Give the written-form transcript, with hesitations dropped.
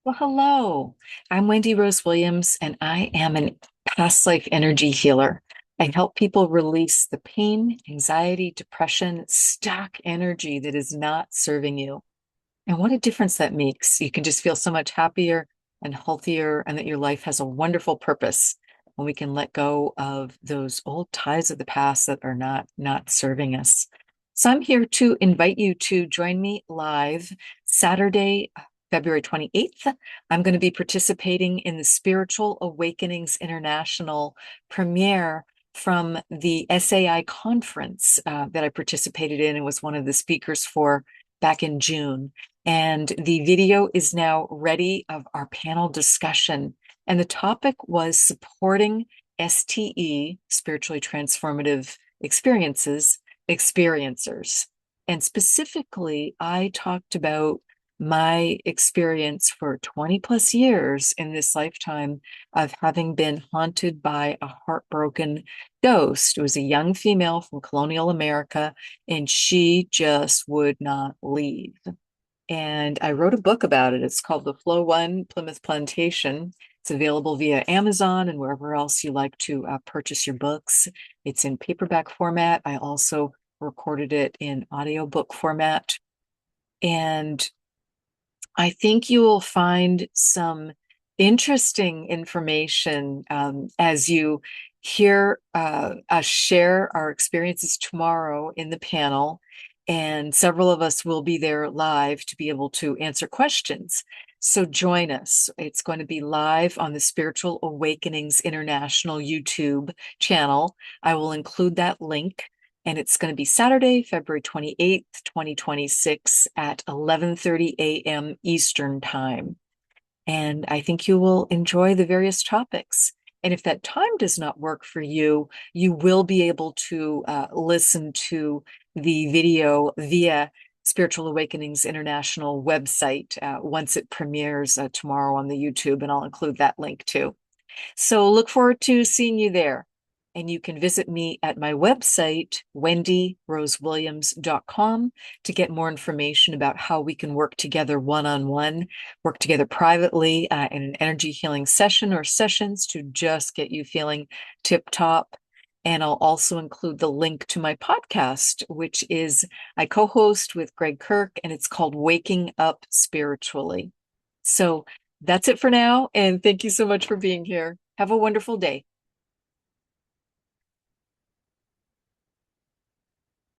Well, hello. I'm Wendy Rose Williams, and I am an past life energy healer. I help people release the pain, anxiety, depression, stuck energy that is not serving you. And what a difference that makes. You can just feel so much happier and healthier, and that your life has a wonderful purpose when we can let go of those old ties of the past that are not serving us. So I'm here to invite you to join me live Saturday, February 28th. I'm going to be participating in the Spiritual Awakenings International premiere from the SAI conference that I participated in and was one of the speakers for back in June. And the video is now ready of our panel discussion. And the topic was supporting STE, spiritually transformative experiences, experiencers. And specifically, I talked about my experience for 20 plus years in this lifetime of having been haunted by a heartbroken ghost. It was a young female from Colonial America, and she just would not leave. And I wrote a book about it. It's called The Flow One Plimoth Plantation. It's available via Amazon and wherever else you like to purchase your books. It's in paperback format. I also recorded it in audiobook format. And I think you will find some interesting information as you hear us share our experiences tomorrow in the panel. And several of us will be there live to be able to answer questions. So join us. It's going to be live on the Spiritual Awakenings International YouTube channel. I will include that link. And it's going to be Saturday, February 28th, 2026 at 11:30 a.m. Eastern Time. And I think you will enjoy the various topics. And if that time does not work for you, you will be able to listen to the video via Spiritual Awakenings International website once it premieres tomorrow on the YouTube, and I'll include that link too. So look forward to seeing you there. And you can visit me at my website, wendyrosewilliams.com, to get more information about how we can work together one-on-one, work together privately in an energy healing session or sessions to just get you feeling tip-top. And I'll also include the link to my podcast, which is I co-host with Greg Kirk, and it's called Waking Up Spiritually. So that's it for now. And thank you so much for being here. Have a wonderful day.